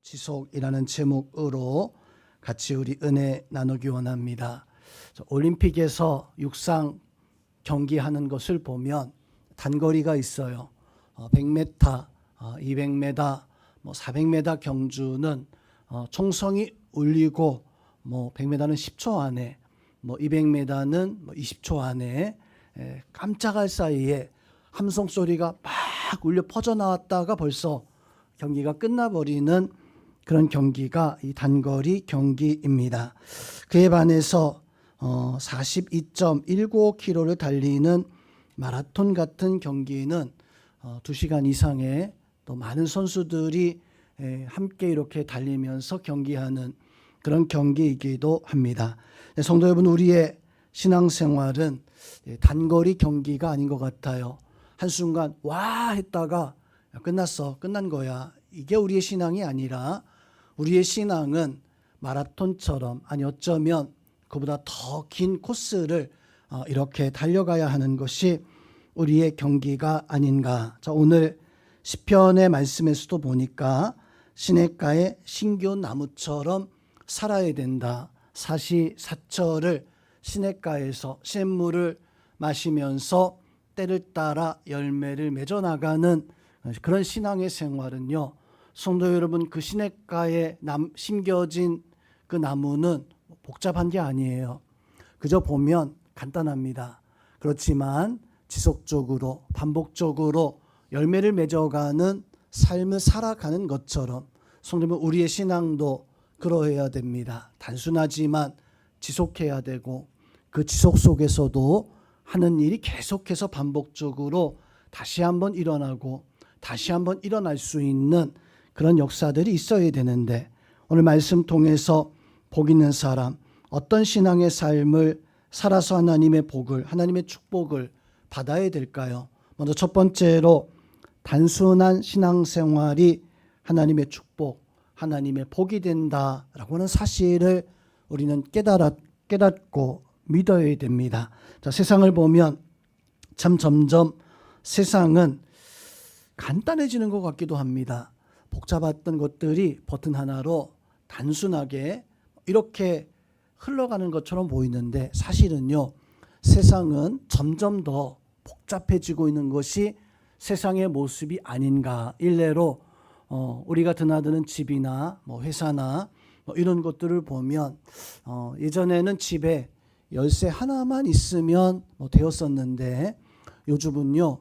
지속이라는 제목으로 같이 우리 은혜 나누기 원합니다. 올림픽에서 육상 경기하는 것을 보면 단거리가 있어요. 100m, 200m, 400m 경주는 총성이 울리고 100m는 10초 안에 200m는 20초 안에 깜짝할 사이에 함성 소리가 막 울려 퍼져나왔다가 벌써 경기가 끝나버리는 그런 경기가 이 단거리 경기입니다. 그에 반해서 42.195km를 달리는 마라톤 같은 경기는 2시간 이상의 또 많은 선수들이 함께 이렇게 달리면서 경기하는 그런 경기이기도 합니다. 성도 여러분, 우리의 신앙생활은 단거리 경기가 아닌 것 같아요. 한순간 와 했다가 끝났어, 끝난 거야. 이게 우리의 신앙이 아니라 우리의 신앙은 마라톤처럼, 아니 어쩌면 그보다 더 긴 코스를 이렇게 달려가야 하는 것이 우리의 경기가 아닌가. 자, 오늘 시편의 말씀에서도 보니까 시냇가의 신기온 나무처럼 살아야 된다. 사시사철을 시냇가에서 샘물을 마시면서 때를 따라 열매를 맺어 나가는 그런 신앙의 생활은요, 성도 여러분, 그 시냇가에 심겨진 그 나무는 복잡한 게 아니에요. 그저 보면 간단합니다. 그렇지만 지속적으로 반복적으로 열매를 맺어가는 삶을 살아가는 것처럼 성도 여러분, 우리의 신앙도 그러해야 됩니다. 단순하지만 지속해야 되고 그 지속 속에서도 하는 일이 계속해서 반복적으로 다시 한번 일어나고 다시 한번 일어날 수 있는 그런 역사들이 있어야 되는데, 오늘 말씀 통해서 복 있는 사람, 어떤 신앙의 삶을 살아서 하나님의 복을, 하나님의 축복을 받아야 될까요? 먼저 첫 번째로 단순한 신앙생활이 하나님의 축복, 하나님의 복이 된다라고 하는 사실을 우리는 깨닫고 믿어야 됩니다. 자, 세상을 보면 참 점점 세상은 간단해지는 것 같기도 합니다. 복잡했던 것들이 버튼 하나로 단순하게 이렇게 흘러가는 것처럼 보이는데, 사실은요, 세상은 점점 더 복잡해지고 있는 것이 세상의 모습이 아닌가. 일례로 우리가 드나드는 집이나 회사나 이런 것들을 보면 예전에는 집에 열쇠 하나만 있으면 되었었는데, 요즘은요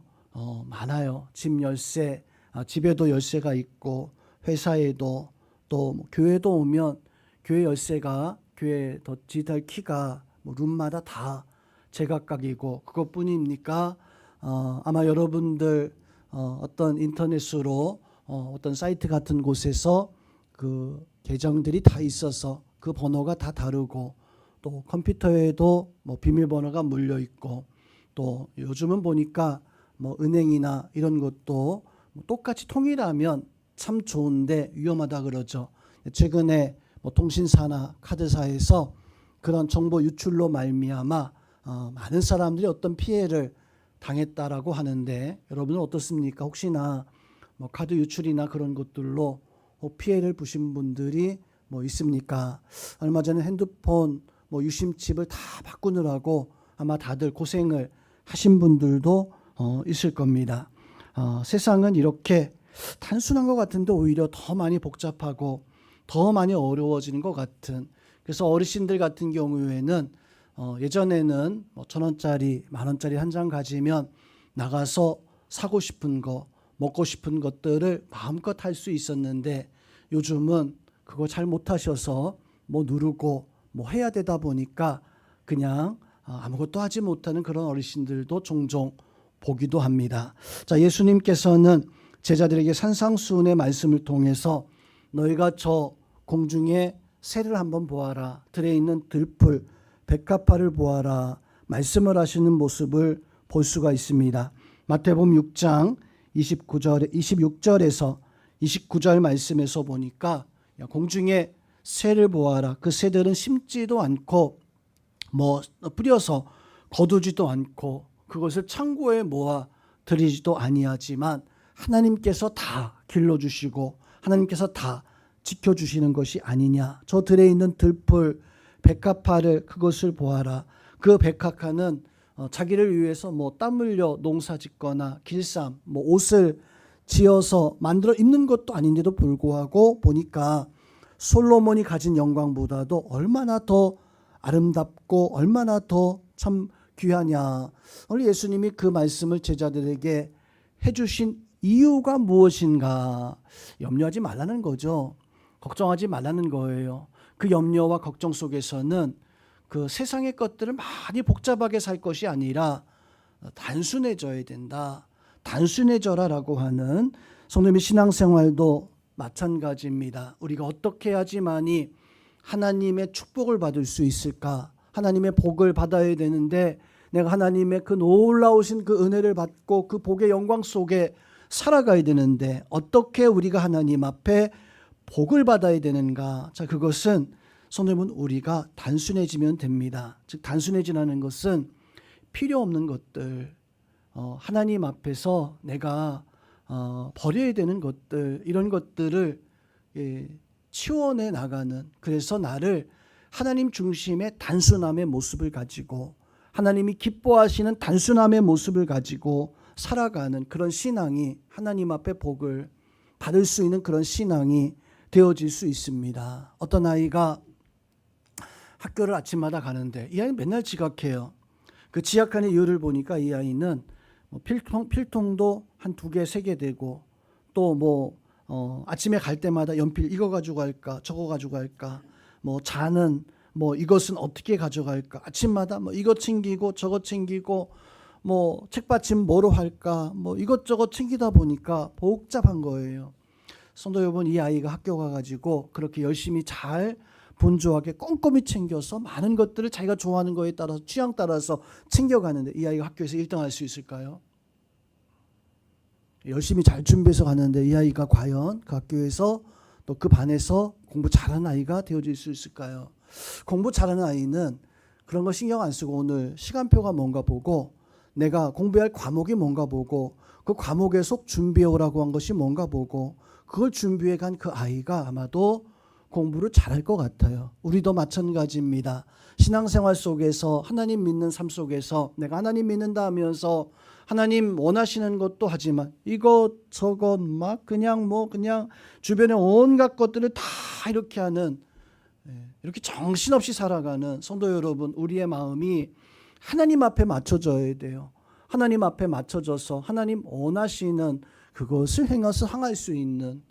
많아요. 집 열쇠, 집에도 열쇠가 있고 회사에도, 또 교회도 오면 교회 열쇠가, 교회 디지털 키가 룸마다 다 제각각이고, 그것뿐입니까? 아마 여러분들 어떤 인터넷으로 어떤 사이트 같은 곳에서 그 계정들이 다 있어서 그 번호가 다 다르고, 또 컴퓨터에도 비밀번호가 물려 있고, 또 요즘은 보니까 은행이나 이런 것도 똑같이 통일하면 참 좋은데 위험하다 그러죠. 최근에 통신사나 카드사에서 그런 정보 유출로 말미암아 많은 사람들이 어떤 피해를 당했다라고 하는데, 여러분은 어떻습니까? 혹시나 카드 유출이나 그런 것들로 피해를 보신 분들이 있습니까? 얼마 전에 핸드폰 유심칩을 다 바꾸느라고 아마 다들 고생을 하신 분들도 있을 겁니다. 세상은 이렇게 단순한 것 같은데 오히려 더 많이 복잡하고 더 많이 어려워지는 것 같은, 그래서 어르신들 같은 경우에는 예전에는 1,000원짜리, 10,000원짜리 한 장 가지면 나가서 사고 싶은 거, 먹고 싶은 것들을 마음껏 할 수 있었는데, 요즘은 그거 잘 못하셔서 누르고 해야 되다 보니까 그냥 아무것도 하지 못하는 그런 어르신들도 종종 보기도 합니다. 자, 예수님께서는 제자들에게 산상수훈의 말씀을 통해서 너희가 저 공중의 새를 한번 보아라, 들에 있는 들풀 백합화를 보아라 말씀을 하시는 모습을 볼 수가 있습니다. 마태복음 6장 26절에서 29절 말씀에서 보니까 공중의 새를 보아라. 그 새들은 심지도 않고 뿌려서 거두지도 않고 그것을 창고에 모아 들이지도 아니하지만 하나님께서 다 길러주시고 하나님께서 다 지켜주시는 것이 아니냐. 저 들에 있는 들풀 백합화를 그것을 보아라. 그 백합화는 자기를 위해서 뭐 땀 흘려 농사 짓거나 길쌈 뭐 옷을 지어서 만들어 입는 것도 아닌데도 불구하고 보니까 솔로몬이 가진 영광보다도 얼마나 더 아름답고 얼마나 더 참 귀하냐. 오늘 예수님이 그 말씀을 제자들에게 해주신 이유가 무엇인가? 염려하지 말라는 거죠. 걱정하지 말라는 거예요. 그 염려와 걱정 속에서는 그 세상의 것들을 많이 복잡하게 살 것이 아니라 단순해져야 된다. 단순해져라라고 하는 성도님의 신앙생활도 마찬가지입니다. 우리가 어떻게 해야지만이 하나님의 축복을 받을 수 있을까? 하나님의 복을 받아야 되는데 내가 하나님의 그 놀라우신 그 은혜를 받고 그 복의 영광 속에 살아가야 되는데 어떻게 우리가 하나님 앞에 복을 받아야 되는가? 자, 그것은 성도님은 우리가 단순해지면 됩니다. 즉 단순해지라는 것은 필요 없는 것들, 하나님 앞에서 내가 버려야 되는 것들, 이런 것들을 치워내 나가는, 그래서 나를 하나님 중심의 단순함의 모습을 가지고 하나님이 기뻐하시는 단순함의 모습을 가지고 살아가는 그런 신앙이 하나님 앞에 복을 받을 수 있는 그런 신앙이 되어질 수 있습니다. 어떤 아이가 학교를 아침마다 가는데 이 아이는 맨날 지각해요. 그 지각하는 이유를 보니까 이 아이는 필통도 한 2개, 3개 되고 또 아침에 갈 때마다 연필 이거 가지고 갈까 저거 가지고 갈까 뭐 잔은 이것은 어떻게 가져갈까 아침마다 이거 챙기고 저거 챙기고 책받침 뭐로 할까 이것저것 챙기다 보니까 복잡한 거예요. 성도 여러분, 이 아이가 학교 가가지고 그렇게 열심히 잘 분주하게 꼼꼼히 챙겨서 많은 것들을 자기가 좋아하는 거에 따라서 취향 따라서 챙겨가는데 이 아이가 학교에서 1등 할 수 있을까요? 열심히 잘 준비해서 가는데 이 아이가 과연 그 학교에서 또 그 반에서 공부 잘하는 아이가 되어질 수 있을까요? 공부 잘하는 아이는 그런 거 신경 안 쓰고 오늘 시간표가 뭔가 보고 내가 공부할 과목이 뭔가 보고 그 과목에 속 준비해 오라고 한 것이 뭔가 보고 그걸 준비해 간 그 아이가 아마도 공부를 잘할 것 같아요. 우리도 마찬가지입니다. 신앙생활 속에서 하나님 믿는 삶 속에서 내가 하나님 믿는다 하면서 하나님 원하시는 것도 하지만 이것저것 그냥 주변의 온갖 것들을 다 이렇게 하는 이렇게 정신없이 살아가는 성도 여러분, 우리의 마음이 하나님 앞에 맞춰져야 돼요. 하나님 앞에 맞춰져서 하나님 원하시는 그것을 행해서 향할 수 있는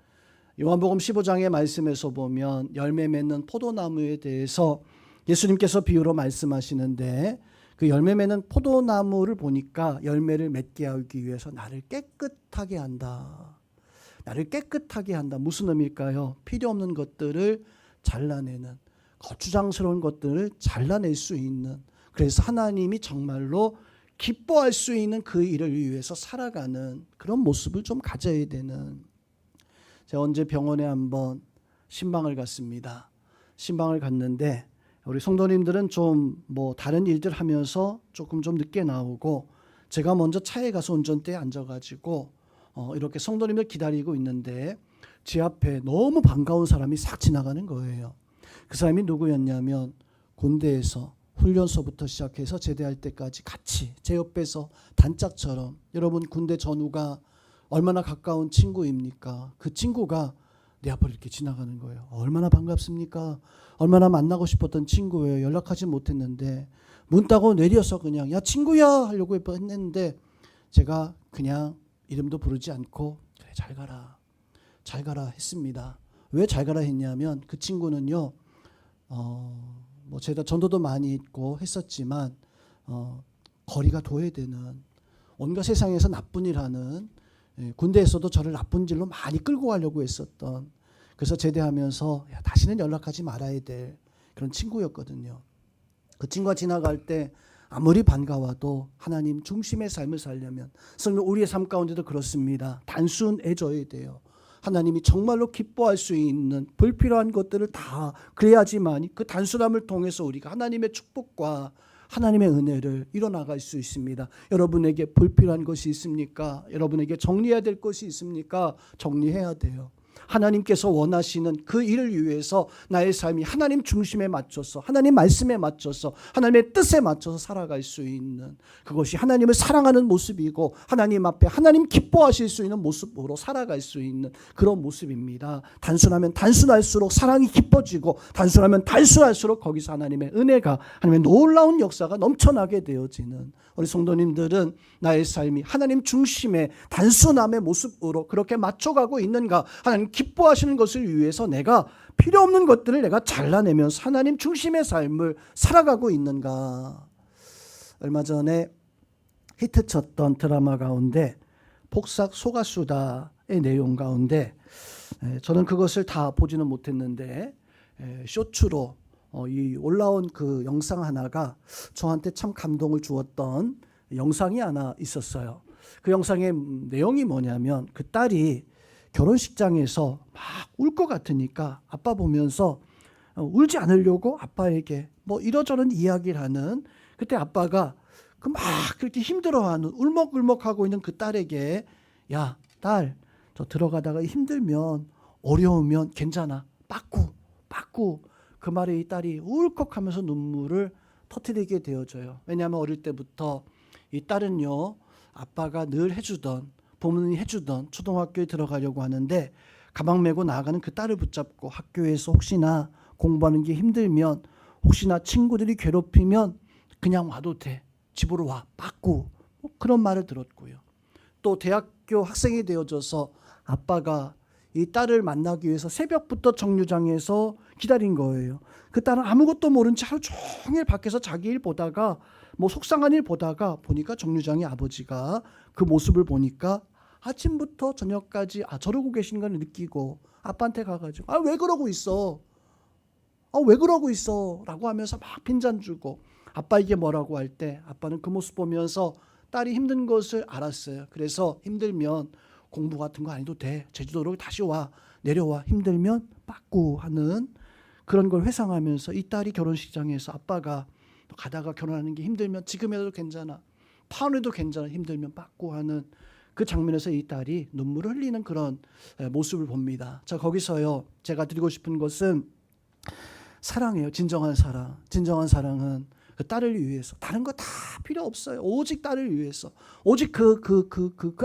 요한복음 15장의 말씀에서 보면 열매 맺는 포도나무에 대해서 예수님께서 비유로 말씀하시는데 그 열매 맺는 포도나무를 보니까 열매를 맺게 하기 위해서 나를 깨끗하게 한다. 나를 깨끗하게 한다. 무슨 의미일까요? 필요 없는 것들을 잘라내는, 거추장스러운 것들을 잘라낼 수 있는, 그래서 하나님이 정말로 기뻐할 수 있는 그 일을 위해서 살아가는 그런 모습을 좀 가져야 되는. 제가 언제 병원에 한번 신방을 갔습니다. 신방을 갔는데 우리 성도님들은 좀 다른 일들 하면서 조금 좀 늦게 나오고 제가 먼저 차에 가서 운전대에 앉아가지고 이렇게 성도님들 기다리고 있는데 제 앞에 너무 반가운 사람이 싹 지나가는 거예요. 그 사람이 누구였냐면 군대에서 훈련소부터 시작해서 제대할 때까지 같이 제 옆에서 단짝처럼, 여러분 군대 전우가 얼마나 가까운 친구입니까? 그 친구가 내 앞을 이렇게 지나가는 거예요. 얼마나 반갑습니까? 얼마나 만나고 싶었던 친구예요. 연락하지 못했는데 문 따고 내려서 그냥 야 친구야 하려고 했는데 제가 그냥 이름도 부르지 않고 그래 잘 가라 잘 가라 했습니다. 왜 잘 가라 했냐면 그 친구는요 제가 전도도 많이 있고 했었지만 거리가 둬야 되는, 온갖 세상에서 나쁜 일 하는, 군대에서도 저를 나쁜 길로 많이 끌고 가려고 했었던, 그래서 제대하면서 다시는 연락하지 말아야 될 그런 친구였거든요. 그 친구가 지나갈 때 아무리 반가워도 하나님 중심의 삶을 살려면, 성령 우리의 삶 가운데도 그렇습니다. 단순해져야 돼요. 하나님이 정말로 기뻐할 수 있는 불필요한 것들을 다 그래야지만 그 단순함을 통해서 우리가 하나님의 축복과 하나님의 은혜를 이뤄나갈 수 있습니다. 여러분에게 불필요한 것이 있습니까? 여러분에게 정리해야 될 것이 있습니까? 정리해야 돼요. 하나님께서 원하시는 그 일을 위해서 나의 삶이 하나님 중심에 맞춰서 하나님 말씀에 맞춰서 하나님의 뜻에 맞춰서 살아갈 수 있는, 그것이 하나님을 사랑하는 모습이고 하나님 앞에 하나님 기뻐하실 수 있는 모습으로 살아갈 수 있는 그런 모습입니다. 단순하면 단순할수록 사랑이 깊어지고 단순하면 단순할수록 거기서 하나님의 은혜가, 하나님의 놀라운 역사가 넘쳐나게 되어지는, 우리 성도님들은 나의 삶이 하나님 중심의 단순함의 모습으로 그렇게 맞춰가고 있는가? 하나님 기뻐하시는 것을 위해서 내가 필요 없는 것들을 내가 잘라내면서 하나님 중심의 삶을 살아가고 있는가? 얼마 전에 히트쳤던 드라마 가운데 폭삭 소가수다의 내용 가운데 저는 그것을 다 보지는 못했는데 쇼츠로 이 올라온 그 영상 하나가 저한테 참 감동을 주었던 영상이 하나 있었어요. 그 영상의 내용이 뭐냐면 그 딸이 결혼식장에서 막 울 것 같으니까 아빠 보면서 울지 않으려고 아빠에게 뭐 이러저런 이야기를 하는, 그때 아빠가 그 막 그렇게 힘들어하는 울먹울먹하고 있는 그 딸에게, 야 딸, 저 들어가다가 힘들면 어려우면 괜찮아, 빠꾸 그 말에 이 딸이 울컥하면서 눈물을 터뜨리게 되어져요. 왜냐하면 어릴 때부터 이 딸은요, 아빠가 늘 해주던, 부모님이 해주던 초등학교에 들어가려고 하는데 가방 메고 나가는 그 딸을 붙잡고 학교에서 혹시나 공부하는 게 힘들면, 혹시나 친구들이 괴롭히면 그냥 와도 돼, 집으로 와, 빠꾸, 뭐 그런 말을 들었고요. 또 대학교 학생이 되어져서 아빠가 이 딸을 만나기 위해서 새벽부터 정류장에서 기다린 거예요. 그 딸은 아무것도 모른 채 하루 종일 밖에서 자기 일 보다가 뭐 속상한 일 보다가 보니까 정류장에 아버지가 그 모습을 보니까 아침부터 저녁까지 저러고 계신 걸 느끼고 아빠한테 가가지고 왜 그러고 있어? 왜 그러고 있어? 라고 하면서 막 핀잔 주고 아빠에게 뭐라고 할 때 아빠는 그 모습 보면서 딸이 힘든 것을 알았어요. 그래서 힘들면 공부 같은 거 안 해도 돼, 제주도로 다시 와, 내려와, 힘들면 빠꾸 하는 그런 걸 회상하면서 이 딸이 결혼식장에서 아빠가 가다가 결혼하는 게 힘들면 지금이라도 괜찮아, 파혼해도 괜찮아, 힘들면 빠꾸 하는 그 장면에서 이 딸이 눈물을 흘리는 그런 모습을 봅니다. 자, 거기서요 제가 드리고 싶은 것은 사랑이에요. 진정한 사랑. 진정한 사랑은 그 딸을 위해서, 다른 거 다 필요 없어요. 오직 딸을 위해서, 오직 그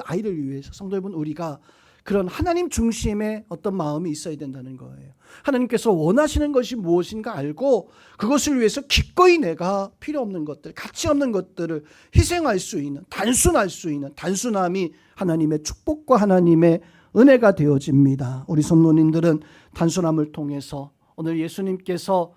아이를 위해서. 성도 여러분, 우리가 그런 하나님 중심의 어떤 마음이 있어야 된다는 거예요. 하나님께서 원하시는 것이 무엇인가 알고 그것을 위해서 기꺼이 내가 필요 없는 것들, 가치 없는 것들을 희생할 수 있는, 단순할 수 있는 단순함이 하나님의 축복과 하나님의 은혜가 되어집니다. 우리 성도님들은 단순함을 통해서 오늘 예수님께서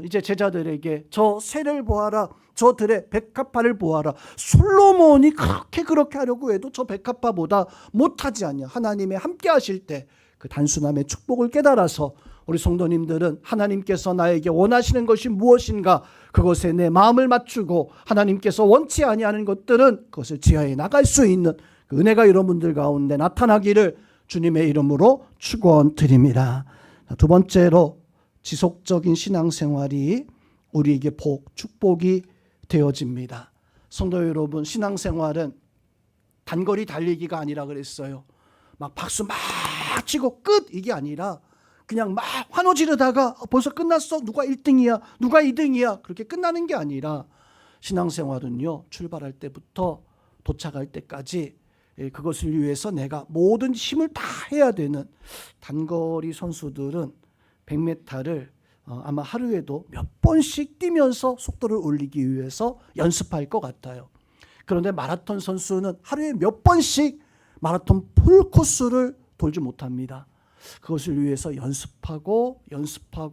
이제 제자들에게 저 새를 보아라, 저 들의 백합화를 보아라, 솔로몬이 그렇게 하려고 해도 저 백합화보다 못하지 않냐. 하나님의 함께 하실 때 그 단순함의 축복을 깨달아서 우리 성도님들은 하나님께서 나에게 원하시는 것이 무엇인가, 그것에 내 마음을 맞추고 하나님께서 원치 아니하는 것들은 그것을 지하에 나갈 수 있는 그 은혜가 여러분들 가운데 나타나기를 주님의 이름으로 축원드립니다. 두 번째로, 지속적인 신앙생활이 우리에게 축복이 되어집니다. 성도 여러분, 신앙생활은 단거리 달리기가 아니라 그랬어요. 막 박수 막 치고 끝, 이게 아니라 그냥 막 환호 지르다가 벌써 끝났어, 누가 1등이야, 누가 2등이야, 그렇게 끝나는 게 아니라 신앙생활은요, 출발할 때부터 도착할 때까지 그것을 위해서 내가 모든 힘을 다 해야 되는, 단거리 선수들은 100m를 아마 하루에도 몇 번씩 뛰면서 속도를 올리기 위해서 연습할 것 같아요. 그런데 마라톤 선수는 하루에 몇 번씩 마라톤 풀코스를 돌지 못합니다. 그것을 위해서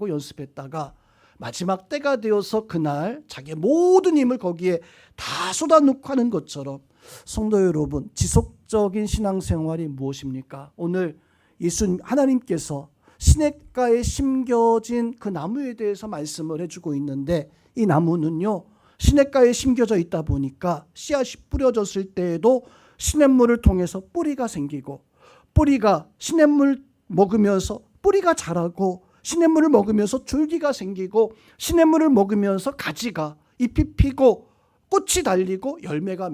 연습했다가 마지막 때가 되어서 그날 자기의 모든 힘을 거기에 다 쏟아놓고 하는 것처럼, 성도 여러분, 지속적인 신앙생활이 무엇입니까? 오늘 하나님께서 시냇가에 심겨진 그 나무에 대해서 말씀을 해주고 있는데, 이 나무는요, 시냇가에 심겨져 있다 보니까 씨앗이 뿌려졌을 때에도 시냇물을 통해서 뿌리가 생기고, 뿌리가 시냇물 먹으면서 뿌리가 자라고, 시냇물을 먹으면서 줄기가 생기고, 시냇물을 먹으면서 가지가, 잎이 피고, 꽃이 달리고 열매가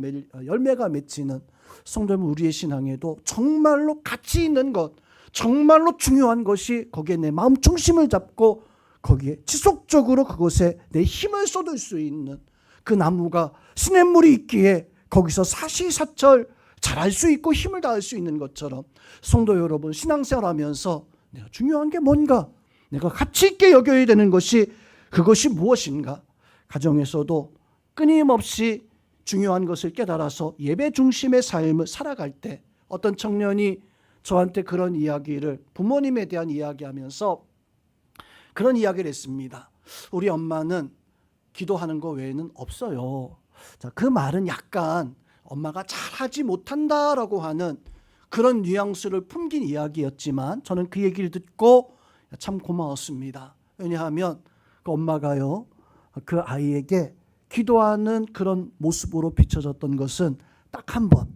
맺히는, 성도 여러분, 우리의 신앙에도 정말로 가치 있는 것, 정말로 중요한 것이 거기에 내 마음 중심을 잡고 거기에 지속적으로 그것에 내 힘을 쏟을 수 있는 그 나무가 시냇물이 있기에 거기서 사시사철 자랄 수 있고 힘을 다할 수 있는 것처럼 성도 여러분, 신앙생활하면서 내가 중요한 게 뭔가, 내가 가치 있게 여겨야 되는 것이 그것이 무엇인가, 가정에서도 끊임없이 중요한 것을 깨달아서 예배 중심의 삶을 살아갈 때 어떤 청년이 저한테 그런 이야기를, 부모님에 대한 이야기하면서 그런 이야기를 했습니다. 우리 엄마는 기도하는 거 외에는 없어요. 자, 그 말은 약간 엄마가 잘하지 못한다라고 하는 그런 뉘앙스를 풍긴 이야기였지만 저는 그 얘기를 듣고 참 고마웠습니다. 왜냐하면 그 엄마가요, 그 아이에게 기도하는 그런 모습으로 비춰졌던 것은 딱 한 번,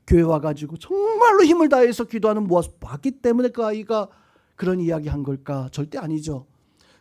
교회 와가지고 정말로 힘을 다해서 기도하는 모습 봤기 때문에 그 아이가 그런 이야기 한 걸까? 절대 아니죠.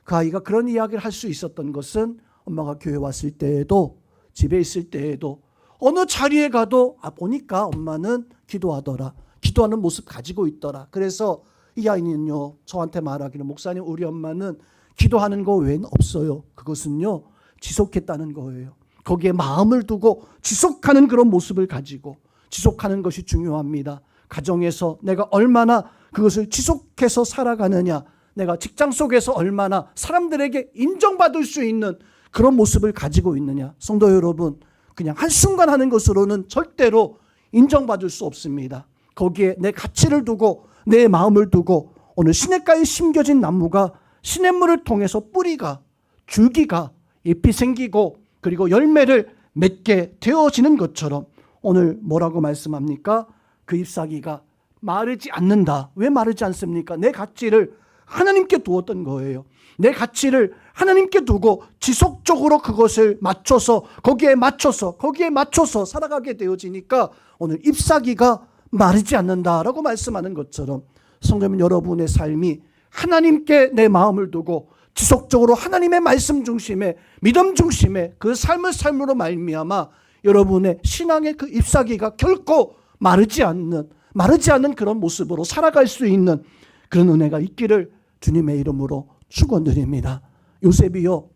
그 아이가 그런 이야기를 할 수 있었던 것은 엄마가 교회 왔을 때에도, 집에 있을 때에도, 어느 자리에 가도 보니까 엄마는 기도하더라, 기도하는 모습 가지고 있더라. 그래서 이 아이는요, 저한테 말하기를, 목사님, 우리 엄마는 기도하는 거 외에는 없어요. 그것은요, 지속했다는 거예요. 거기에 마음을 두고 지속하는 그런 모습을 가지고, 지속하는 것이 중요합니다. 가정에서 내가 얼마나 그것을 지속해서 살아가느냐, 내가 직장 속에서 얼마나 사람들에게 인정받을 수 있는 그런 모습을 가지고 있느냐. 성도 여러분, 그냥 한순간 하는 것으로는 절대로 인정받을 수 없습니다. 거기에 내 가치를 두고 내 마음을 두고, 오늘 시냇가에 심겨진 나무가 시냇물을 통해서 뿌리가, 줄기가, 잎이 생기고 그리고 열매를 맺게 되어지는 것처럼 오늘 뭐라고 말씀합니까? 그 잎사귀가 마르지 않는다. 왜 마르지 않습니까? 내 가치를 하나님께 두었던 거예요. 내 가치를 하나님께 두고 지속적으로 그것을 맞춰서 거기에 맞춰서 살아가게 되어지니까 오늘 잎사귀가 마르지 않는다라고 말씀하는 것처럼, 성도님 여러분의 삶이 하나님께 내 마음을 두고 지속적으로 하나님의 말씀 중심에, 믿음 중심에 그 삶으로 말미암아 여러분의 신앙의 그 잎사귀가 결코 마르지 않는 그런 모습으로 살아갈 수 있는 그런 은혜가 있기를 주님의 이름으로 축원드립니다. 요셉이요,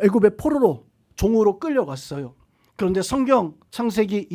애굽의 포로로, 종으로 끌려갔어요. 그런데 성경 창세기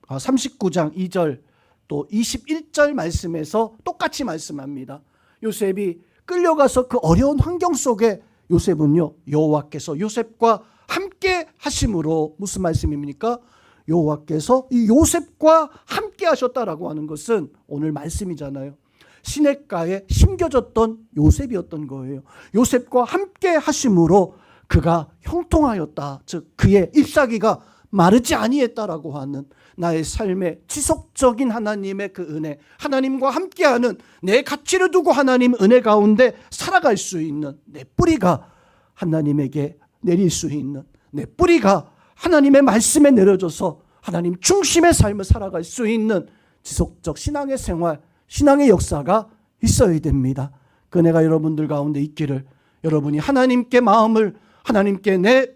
39장 2절 또 21절 말씀에서 똑같이 말씀합니다. 요셉이 끌려가서 그 어려운 환경 속에 요셉은요, 여호와께서 요셉과 함께 하심으로, 무슨 말씀입니까? 여호와께서 이 요셉과 함께 하셨다라고 하는 것은 오늘 말씀이잖아요. 시냇가에 심겨졌던 요셉이었던 거예요. 요셉과 함께 하심으로 그가 형통하였다. 즉 그의 잎사귀가 마르지 아니했다라고 하는, 나의 삶의 지속적인 하나님의 그 은혜, 하나님과 함께하는, 내 가치를 두고 하나님 은혜 가운데 살아갈 수 있는, 내 뿌리가 하나님에게 내릴 수 있는, 내 뿌리가 하나님의 말씀에 내려져서 하나님 중심의 삶을 살아갈 수 있는 지속적 신앙의 생활, 신앙의 역사가 있어야 됩니다. 그 은혜가 여러분들 가운데 있기를, 여러분이 하나님께 마음을, 하나님께 내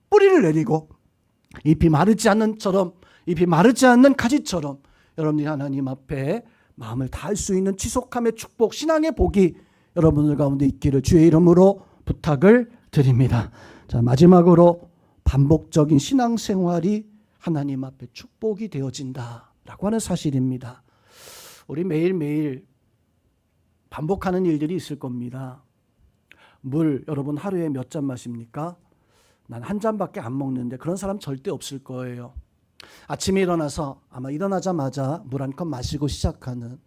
뿌리를 내리고 잎이 마르지 않는 가지처럼 여러분이 하나님 앞에 마음을 다할 수 있는 지속함의 축복, 신앙의 복이 여러분들 가운데 있기를 주의 이름으로 부탁을 드립니다. 자, 마지막으로 반복적인 신앙생활이 하나님 앞에 축복이 되어진다라고 하는 사실입니다. 우리 매일매일 반복하는 일들이 있을 겁니다. 물, 여러분 하루에 몇 잔 마십니까? 난 한 잔밖에 안 먹는데, 그런 사람 절대 없을 거예요. 아침에 일어나서 아마 일어나자마자 물 한 컵 마시고 시작하는,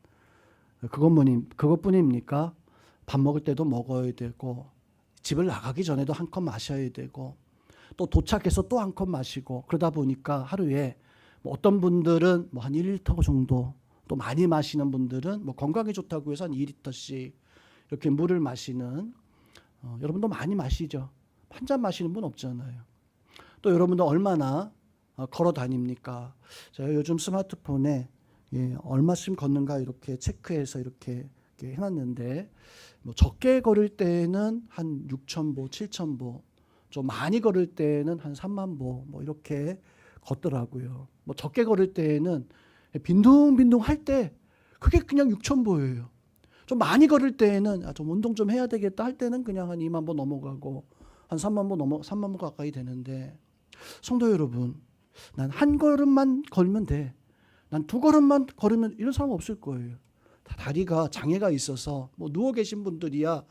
그것뿐입니까? 밥 먹을 때도 먹어야 되고, 집을 나가기 전에도 한 컵 마셔야 되고, 또 도착해서 또 한 컵 마시고, 그러다 보니까 하루에 어떤 분들은 한 1리터 정도, 또 많이 마시는 분들은 건강에 좋다고 해서 한 2리터씩 이렇게 물을 마시는, 여러분도 많이 마시죠? 한 잔 마시는 분 없잖아요. 또 여러분도 얼마나 걸어 다닙니까? 제가 요즘 스마트폰에 얼마쯤 걷는가 이렇게 체크해서 이렇게 해놨는데, 적게 걸을 때는 한 6,000보, 7,000보, 좀 많이 걸을 때는 한 30,000보 이렇게 걷더라고요. 적게 걸을 때는 빈둥빈둥 할 때 그게 그냥 6,000보예요. 좀 많이 걸을 때에는 좀 운동 좀 해야 되겠다 할 때는 그냥 한 2만 보 넘어가고 한 3만 보 가까이 되는데, 성도 여러분, 난 한 걸음만 걸면 돼. 난 두 걸음만 걸으면 이런 사람 없을 거예요. 다 다리가 장애가 있어서 뭐 누워 계신 분들이야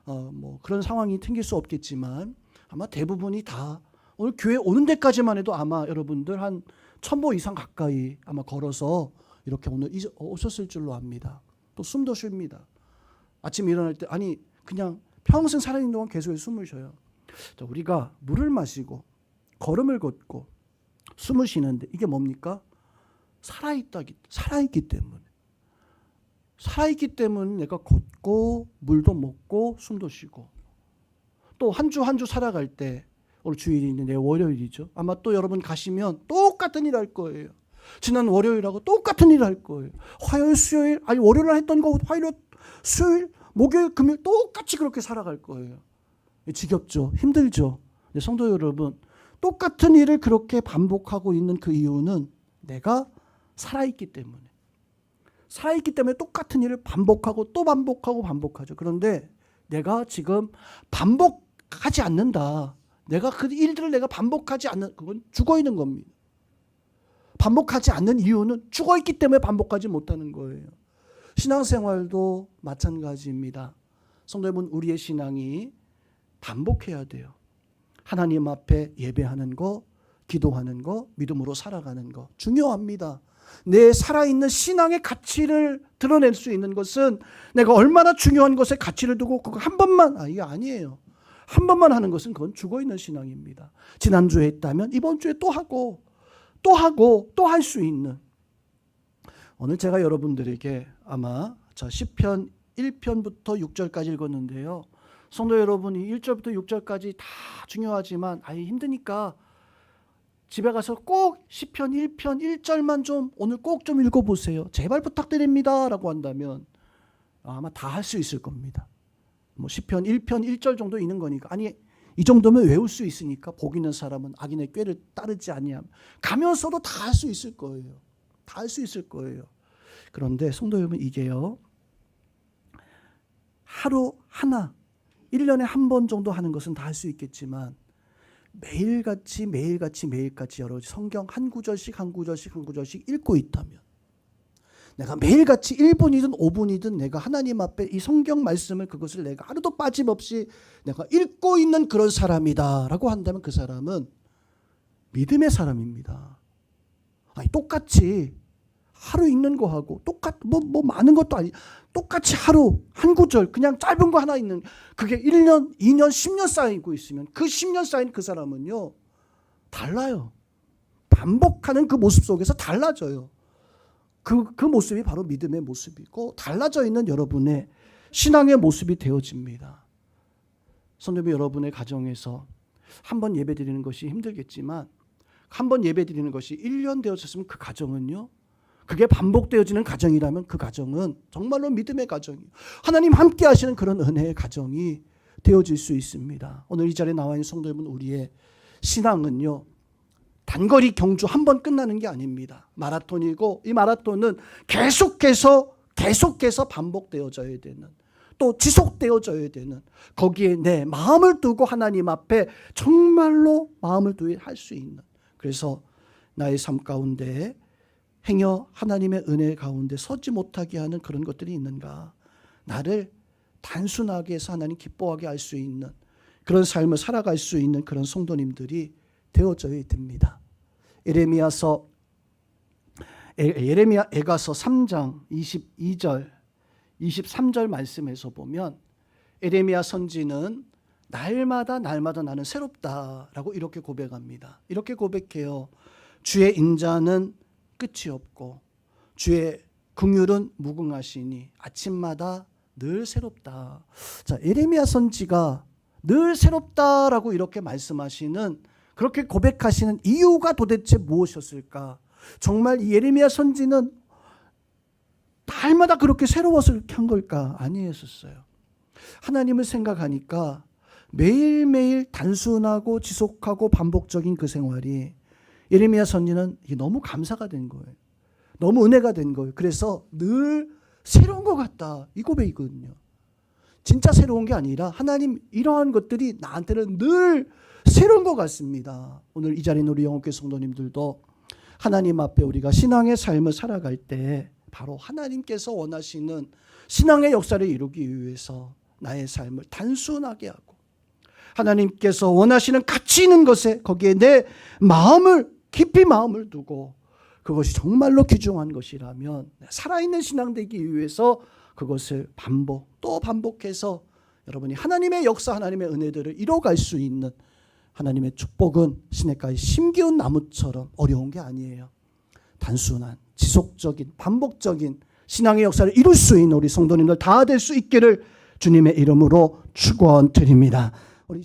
뭐 그런 상황이 생길 수 없겠지만 아마 대부분이 다 오늘 교회 오는 데까지만 해도 아마 여러분들 한 1,000보 이상 가까이 아마 걸어서 이렇게 오늘 오셨을 줄로 압니다. 또 숨도 쉽니다. 아침에 일어날 때 그냥 평생 살아있는 동안 계속 숨을 쉬어요. 자, 우리가 물을 마시고 걸음을 걷고 숨을 쉬는데 이게 뭡니까? 살아있기 때문에. 살아있기 때문에 내가 걷고 물도 먹고 숨도 쉬고, 또 한 주 한 주 살아갈 때 오늘 주일인데 내일 월요일이죠. 아마 또 여러분 가시면 똑같은 일 할 거예요. 지난 월요일하고 똑같은 일 할 거예요. 화요일, 수요일, 월요일 날 했던 거 화요일, 수요일, 목요일, 금요일 똑같이 그렇게 살아갈 거예요. 지겹죠? 힘들죠? 성도 여러분, 똑같은 일을 그렇게 반복하고 있는 그 이유는 내가 살아있기 때문에. 살아있기 때문에 똑같은 일을 반복하고 또 반복하죠. 그런데 내가 지금 반복하지 않는다. 내가 그 일들을 내가 반복하지 않는, 그건 죽어 있는 겁니다. 반복하지 않는 이유는 죽어 있기 때문에 반복하지 못하는 거예요. 신앙생활도 마찬가지입니다. 성도 여러분, 우리의 신앙이 반복해야 돼요. 하나님 앞에 예배하는 거, 기도하는 거, 믿음으로 살아가는 거 중요합니다. 내 살아있는 신앙의 가치를 드러낼 수 있는 것은 내가 얼마나 중요한 것에 가치를 두고 그거 한 번만, 이게 아니에요. 한 번만 하는 것은 그건 죽어있는 신앙입니다. 지난주에 했다면 이번 주에 또 하고 또 할 수 있는. 오늘 제가 여러분들에게 아마 시편 1편부터 6절까지 읽었는데요. 성도 여러분이 1절부터 6절까지 다 중요하지만 힘드니까 집에 가서 꼭 시편 1편 1절만 좀 오늘 꼭 좀 읽어보세요. 제발 부탁드립니다 라고 한다면 아마 다 할 수 있을 겁니다. 뭐 시편 1편 1절 정도 있는 거니까, 이 정도면 외울 수 있으니까 복 있는 사람은 악인의 꾀를 따르지 아니함. 가면서도 다 할 수 있을 거예요. 다 할 수 있을 거예요. 그런데 성도 여러분, 이게요, 하루 하나 1년에 한 번 정도 하는 것은 다 할 수 있겠지만 매일같이 여러 성경 한 구절씩 읽고 있다면, 내가 매일같이 1분이든 5분이든 내가 하나님 앞에 이 성경 말씀을, 그것을 내가 하루도 빠짐없이 내가 읽고 있는 그런 사람이다라고 한다면 그 사람은 믿음의 사람입니다. 똑같이 하루 읽는 거하고 뭐 많은 것도 똑같이 하루 한 구절 그냥 짧은 거 하나 읽는, 그게 1년, 2년, 10년 쌓이고 있으면 그 10년 쌓인 그 사람은요 달라요. 반복하는 그 모습 속에서 달라져요. 그 모습이 바로 믿음의 모습이고 달라져 있는 여러분의 신앙의 모습이 되어집니다. 성도님, 여러분의 가정에서 한 번 예배 드리는 것이 힘들겠지만 한 번 예배 드리는 것이 1년 되어졌으면 그 가정은요, 그게 반복되어지는 가정이라면 그 가정은 정말로 믿음의 가정이에요. 하나님 함께 하시는 그런 은혜의 가정이 되어질 수 있습니다. 오늘 이 자리에 나와 있는 성도 여러분, 우리의 신앙은요 단거리 경주 한 번 끝나는 게 아닙니다. 마라톤이고 이 마라톤은 계속해서 반복되어져야 되는, 또 지속되어져야 되는, 거기에 내 마음을 두고 하나님 앞에 정말로 마음을 두고 할 수 있는, 그래서 나의 삶 가운데 행여 하나님의 은혜 가운데 서지 못하게 하는 그런 것들이 있는가, 나를 단순하게 해서 하나님 기뻐하게 할 수 있는 그런 삶을 살아갈 수 있는 그런 성도님들이 되어져야 됩니다. 에가서 3장 22절 23절 말씀에서 보면 에레미야 선지는 날마다 나는 새롭다라고 이렇게 고백합니다. 이렇게 고백해요. 주의 인자는 끝이 없고 주의 긍휼은 무궁하시니 아침마다 늘 새롭다. 자, 에레미야 선지가 늘 새롭다라고 이렇게 말씀하시는, 그렇게 고백하시는 이유가 도대체 무엇이었을까? 정말 이 예레미야 선지는 날마다 그렇게 새로워서 이렇게 한 걸까? 아니었어요. 하나님을 생각하니까 매일매일 단순하고 지속하고 반복적인 그 생활이 예레미야 선지는 이게 너무 감사가 된 거예요. 너무 은혜가 된 거예요. 그래서 늘 새로운 것 같다. 이 고백이거든요. 진짜 새로운 게 아니라 하나님 이러한 것들이 나한테는 늘 새로운 것 같습니다. 오늘 이 자리에 있는 우리 영혼교회 성도님들도 하나님 앞에 우리가 신앙의 삶을 살아갈 때 바로 하나님께서 원하시는 신앙의 역사를 이루기 위해서 나의 삶을 단순하게 하고 하나님께서 원하시는 가치 있는 것에 거기에 내 마음을 깊이 마음을 두고 그것이 정말로 귀중한 것이라면 살아있는 신앙 되기 위해서 그것을 또 반복해서 여러분이 하나님의 역사 하나님의 은혜들을 이뤄갈 수 있는 하나님의 축복은 시냇가의 심기운 나무처럼 어려운 게 아니에요. 단순한 지속적인 반복적인 신앙의 역사를 이룰 수 있는 우리 성도님들 다 될 수 있기를 주님의 이름으로 축원드립니다. 우리